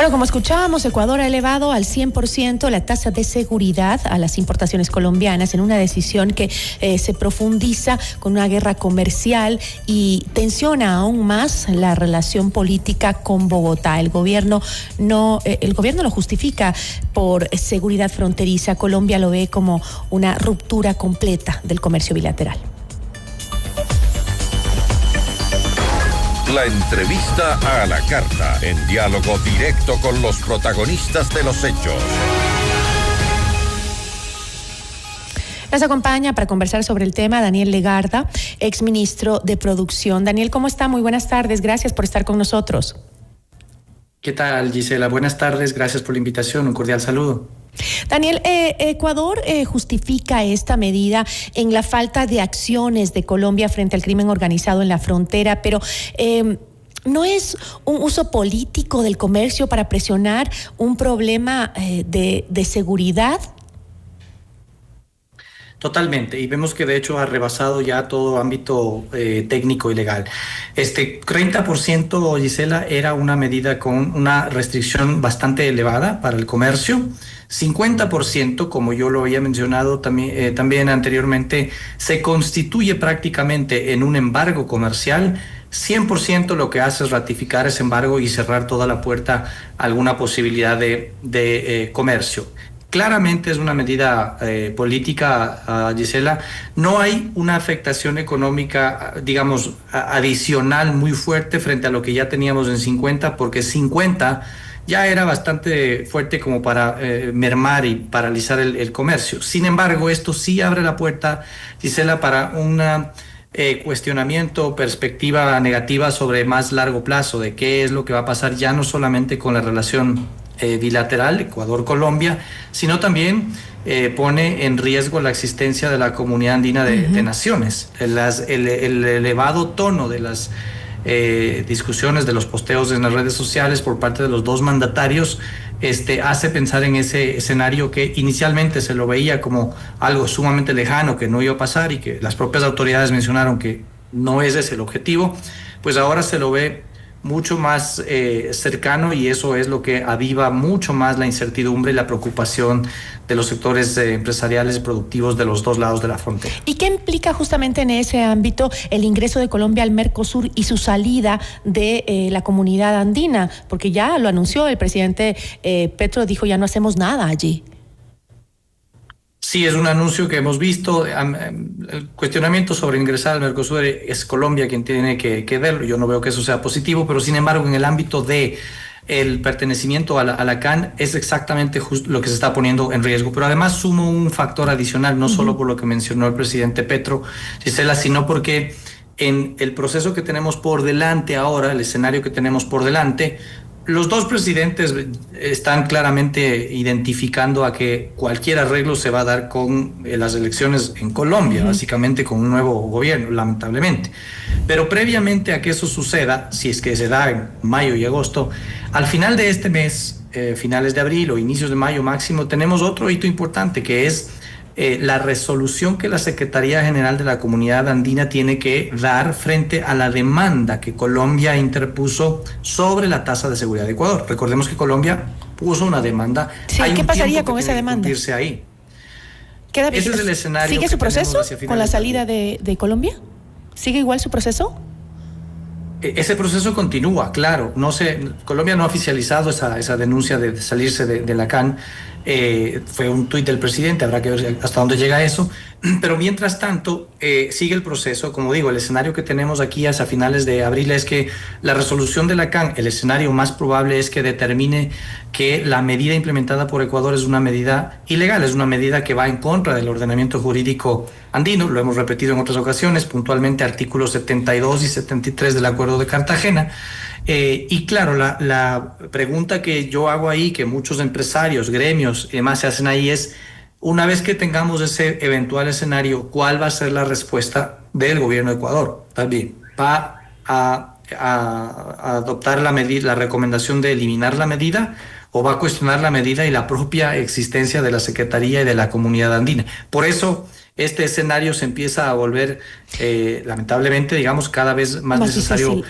Bueno, como escuchábamos, Ecuador ha elevado al 100% la tasa de seguridad a las importaciones colombianas en una decisión que se profundiza con una guerra comercial y tensiona aún más la relación política con Bogotá. El gobierno lo justifica por seguridad fronteriza. Colombia lo ve como una ruptura completa del comercio bilateral. La entrevista a la carta, en diálogo directo con los protagonistas de los hechos. Nos acompaña para conversar sobre el tema Daniel Legarda, exministro de Producción. Daniel, ¿cómo está? Muy buenas tardes, gracias por estar con nosotros. ¿Qué tal, Gisela? Buenas tardes, gracias por la invitación, un cordial saludo. Daniel, Ecuador justifica esta medida en la falta de acciones de Colombia frente al crimen organizado en la frontera, pero ¿no es un uso político del comercio para presionar un problema de seguridad? Totalmente, y vemos que de hecho ha rebasado ya todo ámbito técnico y legal. 30%, Gisela, era una medida con una restricción bastante elevada para el comercio. 50%, como yo lo había mencionado también anteriormente, se constituye prácticamente en un embargo comercial. 100% lo que hace es ratificar ese embargo y cerrar toda la puerta a alguna posibilidad de comercio. Claramente es una medida política, Gisela. No hay una afectación económica, digamos, adicional muy fuerte frente a lo que ya teníamos en 50, porque 50 ya era bastante fuerte como para mermar y paralizar el comercio. Sin embargo, esto sí abre la puerta, Gisela, para una cuestionamiento, perspectiva negativa sobre más largo plazo de qué es lo que va a pasar ya no solamente con la relación bilateral Ecuador-Colombia, sino también pone en riesgo la existencia de la Comunidad Andina de Naciones. El elevado tono de las discusiones, de los posteos en las redes sociales por parte de los dos mandatarios hace pensar en ese escenario que inicialmente se lo veía como algo sumamente lejano, que no iba a pasar y que las propias autoridades mencionaron que no ese es el objetivo, pues ahora se lo ve mucho más cercano, y eso es lo que aviva mucho más la incertidumbre y la preocupación de los sectores empresariales y productivos de los dos lados de la frontera. ¿Y qué implica justamente en ese ámbito el ingreso de Colombia al Mercosur y su salida de la comunidad andina? Porque ya lo anunció el presidente Petro, dijo ya no hacemos nada allí. Sí, es un anuncio que hemos visto. El cuestionamiento sobre ingresar al Mercosur es Colombia quien tiene que verlo. Yo no veo que eso sea positivo, pero sin embargo, en el ámbito de el pertenecimiento a la CAN es exactamente lo que se está poniendo en riesgo. Pero además sumo un factor adicional, no solo por lo que mencionó el presidente Petro, Gisela, sino porque en el proceso que tenemos por delante ahora, el escenario que tenemos por delante, los dos presidentes están claramente identificando a que cualquier arreglo se va a dar con las elecciones en Colombia, básicamente con un nuevo gobierno, lamentablemente. Pero previamente a que eso suceda, si es que se da en mayo y agosto, al final de este mes, finales de abril o inicios de mayo máximo, tenemos otro hito importante, que es la resolución que la Secretaría General de la Comunidad Andina tiene que dar frente a la demanda que Colombia interpuso sobre la tasa de seguridad de Ecuador. Recordemos que Colombia puso una demanda. Sí, ¿qué pasaría con esa demanda? Ahí. Ese es el escenario. ¿Sigue su proceso con la salida de Colombia? ¿Sigue igual su proceso? Ese proceso continúa, claro. Colombia no ha oficializado esa denuncia de salirse de la CAN. Fue un tuit del presidente, habrá que ver hasta dónde llega eso. Pero mientras tanto, sigue el proceso. Como digo, el escenario que tenemos aquí hasta finales de abril es que la resolución de la CAN, el escenario más probable es que determine que la medida implementada por Ecuador es una medida ilegal, es una medida que va en contra del ordenamiento jurídico andino. Lo hemos repetido en otras ocasiones, puntualmente artículos 72 y 73 del Acuerdo de Cartagena. Y claro, la pregunta que yo hago ahí, que muchos empresarios, gremios y demás se hacen ahí es, una vez que tengamos ese eventual escenario, ¿cuál va a ser la respuesta del gobierno de Ecuador? También va a adoptar la recomendación de eliminar la medida, o va a cuestionar la medida y la propia existencia de la Secretaría y de la Comunidad Andina. Por eso este escenario se empieza a volver, lamentablemente, digamos, cada vez más necesario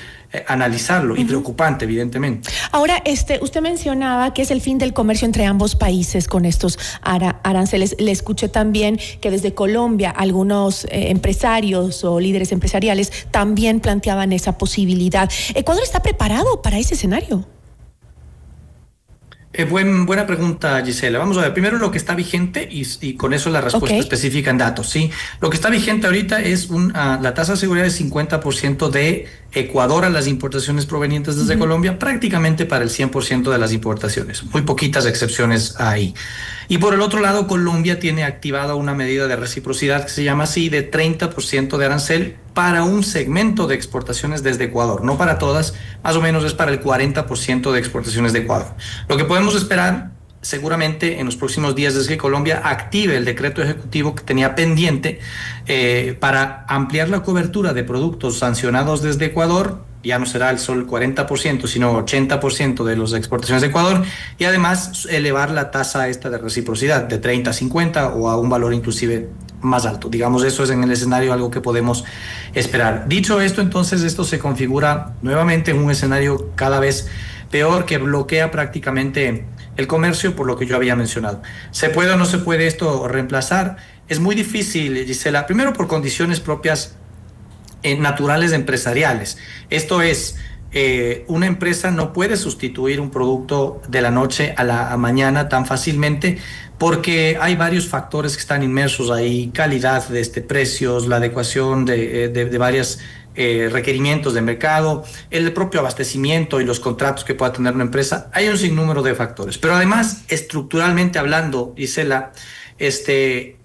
analizarlo y preocupante, evidentemente. Ahora, usted mencionaba que es el fin del comercio entre ambos países con estos aranceles. Le escuché también que desde Colombia algunos empresarios o líderes empresariales también planteaban esa posibilidad. ¿Ecuador está preparado para ese escenario? Buena pregunta, Gisela. Vamos a ver, primero lo que está vigente y con eso la respuesta específica en datos, ¿sí? Lo que está vigente ahorita es la tasa de seguridad de 50% de Ecuador a las importaciones provenientes desde Colombia, prácticamente para el 100% de las importaciones. Muy poquitas excepciones ahí. Y por el otro lado, Colombia tiene activada una medida de reciprocidad que se llama así, de 30% de arancel para un segmento de exportaciones desde Ecuador. No para todas, más o menos es para el 40% de exportaciones de Ecuador. Lo que podemos esperar seguramente en los próximos días es que Colombia active el decreto ejecutivo que tenía pendiente para ampliar la cobertura de productos sancionados desde Ecuador. Ya no será el solo 40%, sino 80% de las exportaciones de Ecuador, y además elevar la tasa esta de reciprocidad de 30 a 50 o a un valor inclusive más alto. Digamos, eso es en el escenario algo que podemos esperar. Dicho esto, entonces esto se configura nuevamente en un escenario cada vez peor que bloquea prácticamente el comercio, por lo que yo había mencionado. ¿Se puede o no se puede esto reemplazar? Es muy difícil, Gisela, primero por condiciones propias naturales empresariales. Esto es, una empresa no puede sustituir un producto de la noche a la mañana tan fácilmente porque hay varios factores que están inmersos ahí: calidad, precios, la adecuación de varios requerimientos de mercado, el propio abastecimiento y los contratos que pueda tener una empresa. Hay un sinnúmero de factores, pero además, estructuralmente hablando, Gisela,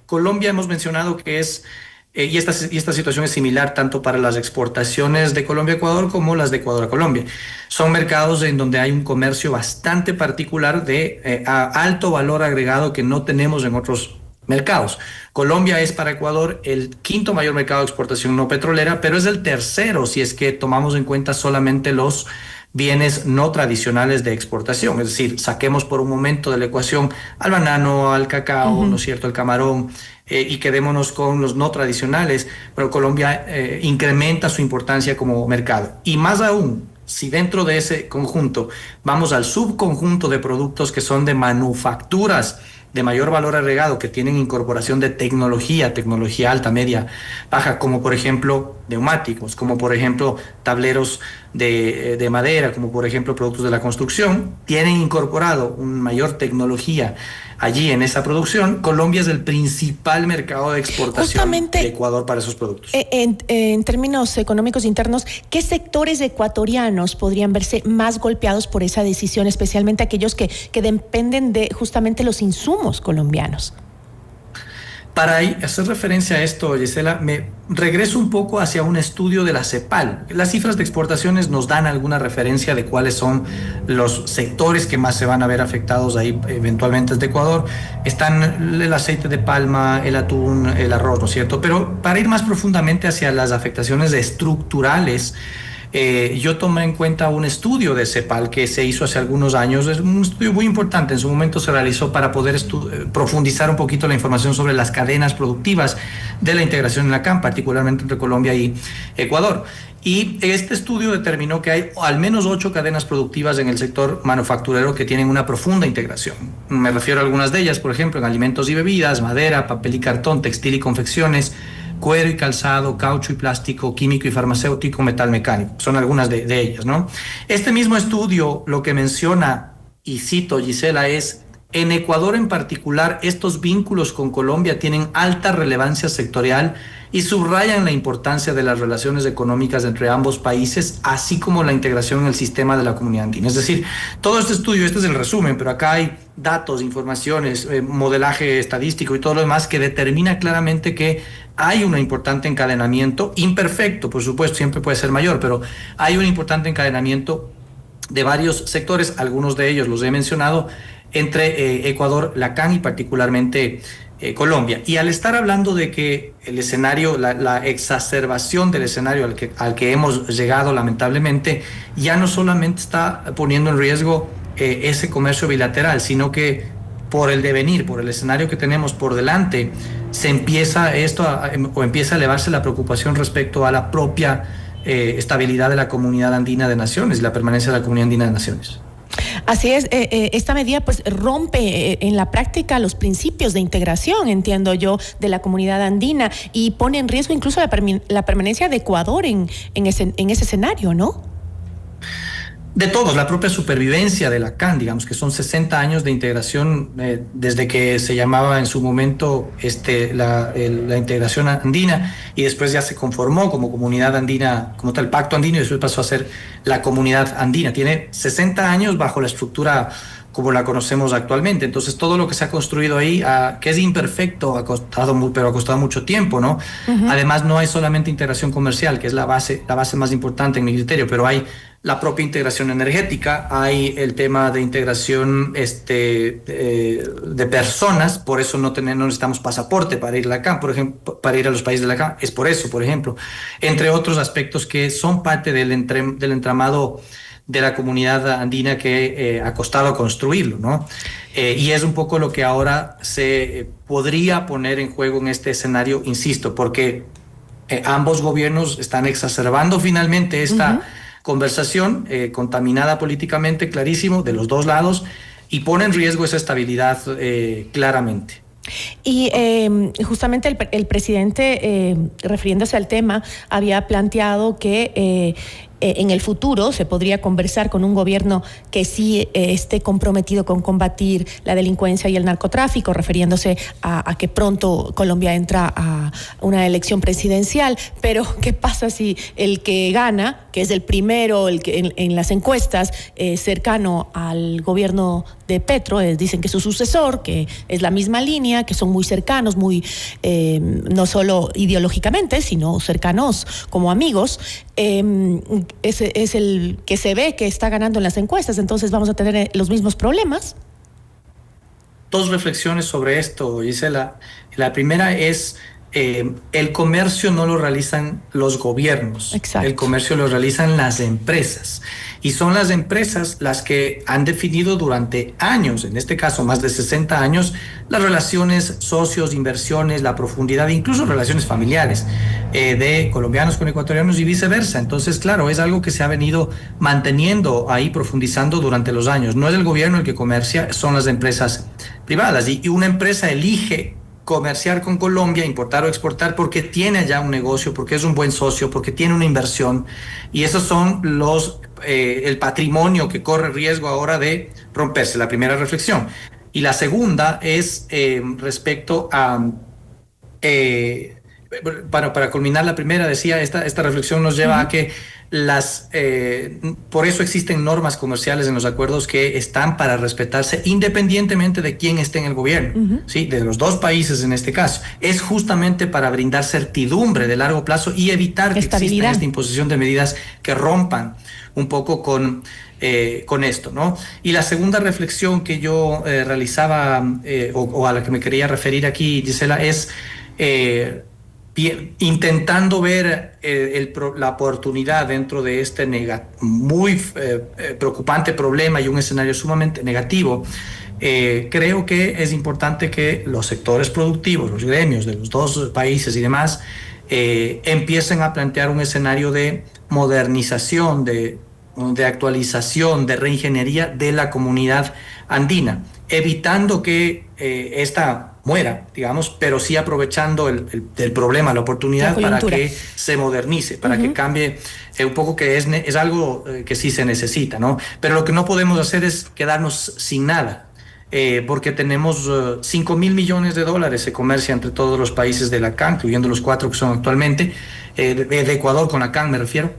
Colombia hemos mencionado que es y esta situación es similar tanto para las exportaciones de Colombia a Ecuador como las de Ecuador a Colombia. Son mercados en donde hay un comercio bastante particular de alto valor agregado que no tenemos en otros mercados. Colombia es para Ecuador el quinto mayor mercado de exportación no petrolera, pero es el tercero si es que tomamos en cuenta solamente los bienes no tradicionales de exportación. Es decir, saquemos por un momento de la ecuación al banano, al cacao, ¿no es cierto?, al camarón, y quedémonos con los no tradicionales, pero Colombia incrementa su importancia como mercado. Y más aún, si dentro de ese conjunto vamos al subconjunto de productos que son de manufacturas de mayor valor agregado, que tienen incorporación de tecnología alta, media, baja, como por ejemplo neumáticos, como por ejemplo tableros de madera, como por ejemplo productos de la construcción, tienen incorporado una mayor tecnología allí en esa producción. Colombia es el principal mercado de exportación de Ecuador para esos productos. En términos económicos internos, ¿qué sectores ecuatorianos podrían verse más golpeados por esa decisión, especialmente aquellos que dependen de justamente los insumos colombianos? Para hacer referencia a esto, Gisela, me regreso un poco hacia un estudio de la CEPAL. Las cifras de exportaciones nos dan alguna referencia de cuáles son los sectores que más se van a ver afectados ahí eventualmente desde Ecuador. Están el aceite de palma, el atún, el arroz, ¿no es cierto? Pero para ir más profundamente hacia las afectaciones estructurales, yo tomé en cuenta un estudio de CEPAL que se hizo hace algunos años. Es un estudio muy importante. En su momento se realizó para poder profundizar un poquito la información sobre las cadenas productivas de la integración en la CAM, particularmente entre Colombia y Ecuador. Y este estudio determinó que hay al menos 8 cadenas productivas en el sector manufacturero que tienen una profunda integración. Me refiero a algunas de ellas, por ejemplo, en alimentos y bebidas, madera, papel y cartón, textil y confecciones, cuero y calzado, caucho y plástico, químico y farmacéutico, metal mecánico. Son algunas de ellas, ¿no? Este mismo estudio lo que menciona, y cito, Gisela, es: en Ecuador en particular, estos vínculos con Colombia tienen alta relevancia sectorial y subrayan la importancia de las relaciones económicas entre ambos países, así como la integración en el sistema de la Comunidad Andina. Es decir, todo este estudio, este es el resumen, pero acá hay datos, informaciones, modelaje estadístico y todo lo demás que determina claramente que hay un importante encadenamiento, imperfecto, por supuesto, siempre puede ser mayor, pero hay un importante encadenamiento de varios sectores, algunos de ellos los he mencionado, entre Ecuador, la CAN y particularmente Colombia. Y al estar hablando de que el escenario, la exacerbación del escenario al que hemos llegado lamentablemente, ya no solamente está poniendo en riesgo ese comercio bilateral, sino que por el devenir, por el escenario que tenemos por delante, empieza a elevarse la preocupación respecto a la propia estabilidad de la Comunidad Andina de Naciones y la permanencia de la Comunidad Andina de Naciones. Así es, esta medida pues rompe en la práctica los principios de integración, entiendo yo, de la comunidad andina y pone en riesgo incluso la permanencia de Ecuador en ese escenario, ¿no? De todos, la propia supervivencia de la CAN, digamos que son 60 años de integración desde que se llamaba en su momento la integración andina y después ya se conformó como comunidad andina, como tal, Pacto Andino, y después pasó a ser la comunidad andina. Tiene 60 años bajo la estructura como la conocemos actualmente. Entonces, todo lo que se ha construido ahí, que es imperfecto, pero ha costado mucho tiempo, ¿no? Uh-huh. Además, no hay solamente integración comercial, que es la base más importante en mi criterio, pero hay la propia integración energética, hay el tema de integración de personas, por eso no necesitamos pasaporte para ir a la CAN, por ejemplo, para ir a los países de la CAN, es por eso, por ejemplo, entre otros aspectos que son parte del entramado de la comunidad andina que ha costado construirlo, ¿no? Y es un poco lo que ahora se podría poner en juego en este escenario, insisto, porque ambos gobiernos están exacerbando finalmente esta conversación contaminada políticamente, clarísimo, de los dos lados, y pone en riesgo esa estabilidad claramente. Y justamente el presidente, refiriéndose al tema, había planteado que en el futuro se podría conversar con un gobierno que sí esté comprometido con combatir la delincuencia y el narcotráfico, refiriéndose a que pronto Colombia entra a una elección presidencial. Pero ¿qué pasa si el que gana, que es el primero, el que en las encuestas cercano al gobierno de Petro, dicen que es su sucesor, que es la misma línea, que son muy cercanos, muy no solo ideológicamente, sino cercanos como amigos, es el que se ve que está ganando en las encuestas? Entonces vamos a tener los mismos problemas. Dos reflexiones sobre esto, Gisela. La primera es el comercio no lo realizan los gobiernos. Exacto. El comercio lo realizan las empresas. Y son las empresas las que han definido durante años, en este caso más de 60 años, las relaciones socios, inversiones, la profundidad, incluso relaciones familiares de colombianos con ecuatorianos y viceversa. Entonces, claro, es algo que se ha venido manteniendo ahí, profundizando durante los años. No es el gobierno el que comercia, son las empresas privadas. Y una empresa elige comerciar con Colombia, importar o exportar, porque tiene ya un negocio, porque es un buen socio, porque tiene una inversión, y esos son el patrimonio que corre riesgo ahora de romperse. La primera reflexión. Y la segunda es respecto a para culminar la primera, decía, esta reflexión nos lleva a que por eso existen normas comerciales en los acuerdos que están para respetarse independientemente de quién esté en el gobierno, ¿sí? De los dos países en este caso. Es justamente para brindar certidumbre de largo plazo y evitar que exista esta imposición de medidas que rompan un poco con esto, ¿no? Y la segunda reflexión que yo realizaba o a la que me quería referir aquí, Gisela, es intentando ver la oportunidad dentro de este muy preocupante problema y un escenario sumamente negativo. Creo que es importante que los sectores productivos, los gremios de los dos países y demás, empiecen a plantear un escenario de modernización, de actualización, de reingeniería de la comunidad andina, evitando que esta muera, digamos, pero sí aprovechando el problema, la oportunidad para que se modernice, para que cambie un poco, que es algo que sí se necesita, ¿no? Pero lo que no podemos hacer es quedarnos sin nada, porque tenemos $5,000 millones se comercia entre todos los países de la CAN, incluyendo los 4 que son actualmente, de Ecuador con la CAN me refiero.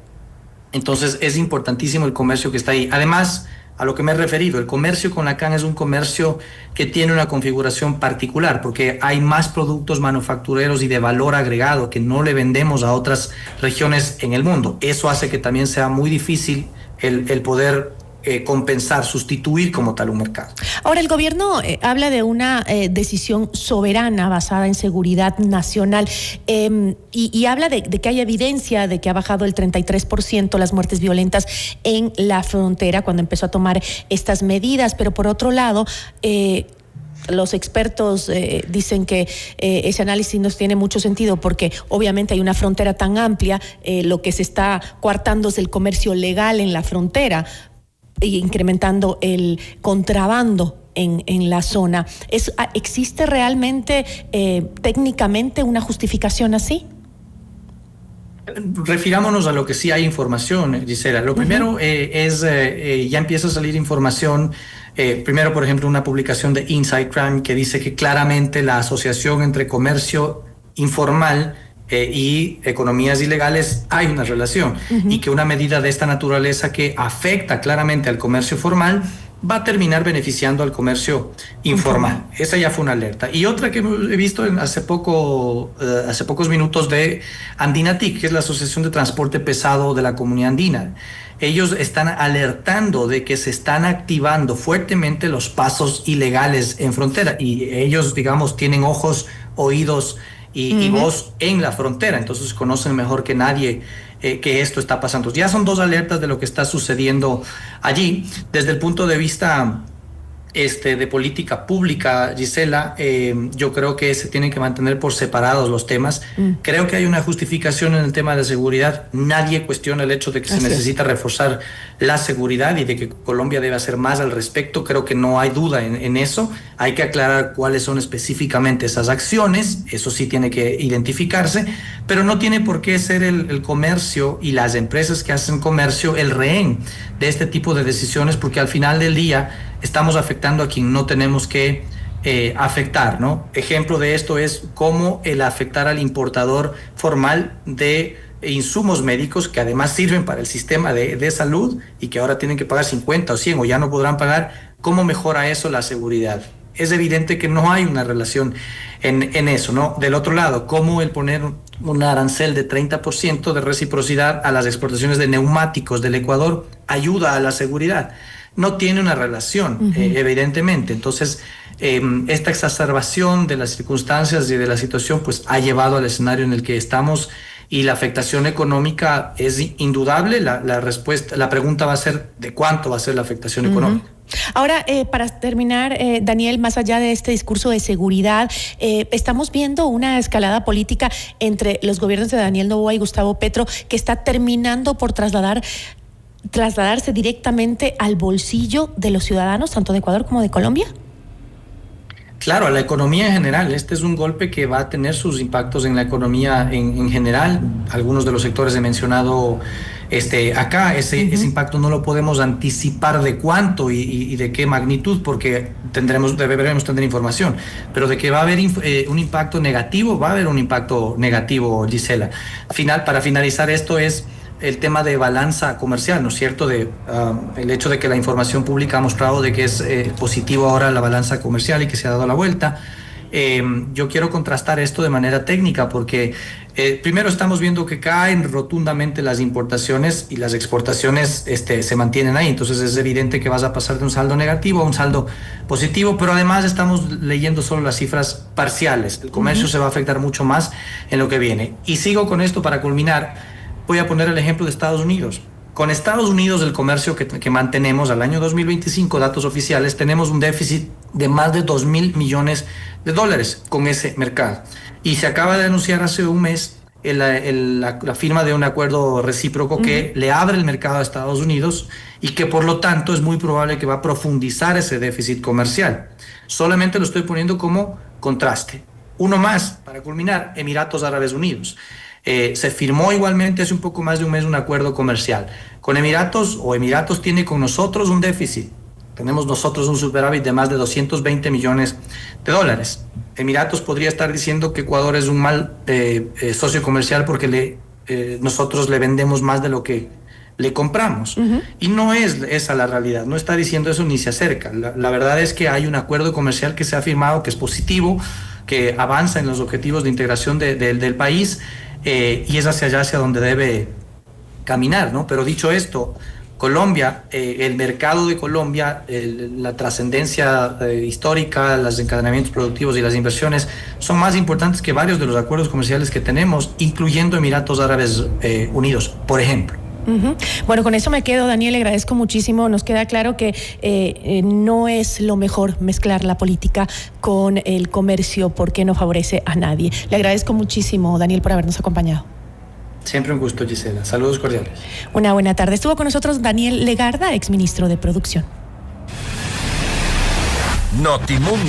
Entonces es importantísimo el comercio que está ahí. Además, a lo que me he referido, el comercio con la CAN es un comercio que tiene una configuración particular, porque hay más productos manufactureros y de valor agregado que no le vendemos a otras regiones en el mundo. Eso hace que también sea muy difícil el poder compensar, sustituir como tal un mercado. Ahora, el gobierno habla de una decisión soberana basada en seguridad nacional y habla de que hay evidencia de que ha bajado el 33% las muertes violentas en la frontera cuando empezó a tomar estas medidas, pero por otro lado los expertos dicen que ese análisis no tiene mucho sentido porque obviamente hay una frontera tan amplia, lo que se está coartando es el comercio legal en la frontera e incrementando el contrabando en la zona. ¿Existe realmente técnicamente una justificación así? Refirámonos a lo que sí hay información, Gisela. Lo primero es, ya empieza a salir información, primero, por ejemplo, una publicación de Inside Crime que dice que claramente la asociación entre comercio informal y economías ilegales hay una relación, y que una medida de esta naturaleza que afecta claramente al comercio formal va a terminar beneficiando al comercio informal. Esa ya fue una alerta. Y otra que he visto hace pocos minutos de Andinatic, que es la Asociación de Transporte Pesado de la Comunidad Andina. Ellos están alertando de que se están activando fuertemente los pasos ilegales en frontera, y ellos, digamos, tienen ojos, oídos y voz en la frontera, entonces conocen mejor que nadie que esto está pasando. Ya son dos alertas de lo que está sucediendo allí. Desde el punto de vista de política pública, Gisela, yo creo que se tienen que mantener por separados los temas. Creo que hay una justificación en el tema de seguridad. Nadie cuestiona el hecho de que se necesita reforzar la seguridad y de que Colombia debe hacer más al respecto. Creo que no hay duda en eso. Hay que aclarar cuáles son específicamente esas acciones. Eso sí tiene que identificarse, pero no tiene por qué ser el comercio y las empresas que hacen comercio el rehén de este tipo de decisiones, porque al final del día estamos afectando a quien no tenemos que afectar, ¿no? Ejemplo de esto es cómo el afectar al importador formal de insumos médicos que además sirven para el sistema de salud y que ahora tienen que pagar 50 o 100 o ya no podrán pagar. ¿Cómo mejora eso la seguridad? Es evidente que no hay una relación en eso, ¿no? Del otro lado, ¿cómo el poner un arancel de 30% de reciprocidad a las exportaciones de neumáticos del Ecuador ayuda a la seguridad? No tiene una relación, evidentemente. Entonces, esta exacerbación de las circunstancias y de la situación pues ha llevado al escenario en el que estamos, y la afectación económica es indudable. La pregunta va a ser ¿de cuánto va a ser la afectación económica? Ahora, para terminar, Daniel, más allá de este discurso de seguridad, estamos viendo una escalada política entre los gobiernos de Daniel Noboa y Gustavo Petro que está terminando por trasladarse directamente al bolsillo de los ciudadanos, tanto de Ecuador como de Colombia. Claro, a la economía en general. Este es un golpe que va a tener sus impactos en la economía en general. Algunos de los sectores he mencionado acá. Ese impacto no lo podemos anticipar de cuánto y de qué magnitud, porque deberemos tener información. Pero de que va a haber un impacto negativo, va a haber un impacto negativo, Gisela. Para finalizar esto es el tema de balanza comercial, ¿no es cierto? El hecho de que la información pública ha mostrado de que es positivo ahora la balanza comercial y que se ha dado la vuelta. Yo quiero contrastar esto de manera técnica porque primero estamos viendo que caen rotundamente las importaciones y las exportaciones se mantienen ahí. Entonces es evidente que vas a pasar de un saldo negativo a un saldo positivo, pero además estamos leyendo solo las cifras parciales. El comercio se va a afectar mucho más en lo que viene. Y sigo con esto para culminar. Voy a poner el ejemplo de Estados Unidos. Con Estados Unidos, el comercio que mantenemos al año 2025, datos oficiales, tenemos un déficit de más de $2,000 millones con ese mercado. Y se acaba de anunciar hace un mes la firma de un acuerdo recíproco que le abre el mercado a Estados Unidos y que por lo tanto es muy probable que va a profundizar ese déficit comercial. Solamente lo estoy poniendo como contraste. Uno más, para culminar, Emiratos Árabes Unidos. Se firmó igualmente hace un poco más de un mes un acuerdo comercial con Emiratos, o Emiratos tiene con nosotros un déficit. Tenemos nosotros un superávit de más de $220 millones. Emiratos podría estar diciendo que Ecuador es un mal socio comercial porque nosotros le vendemos más de lo que le compramos. Y no es esa la realidad, no está diciendo eso ni se acerca. La verdad es que hay un acuerdo comercial que se ha firmado, que es positivo, que avanza en los objetivos de integración del país. Y es hacia allá hacia donde debe caminar, ¿no? Pero dicho esto, Colombia, el mercado de Colombia, la trascendencia histórica, los encadenamientos productivos y las inversiones son más importantes que varios de los acuerdos comerciales que tenemos, incluyendo Emiratos Árabes Unidos, por ejemplo. Bueno, con eso me quedo, Daniel, le agradezco muchísimo. Nos queda claro que no es lo mejor mezclar la política con el comercio porque no favorece a nadie. Le agradezco muchísimo, Daniel, por habernos acompañado. Siempre un gusto, Gisela. Saludos cordiales. Una buena tarde. Estuvo con nosotros Daniel Legarda, exministro de Producción. Notimundo.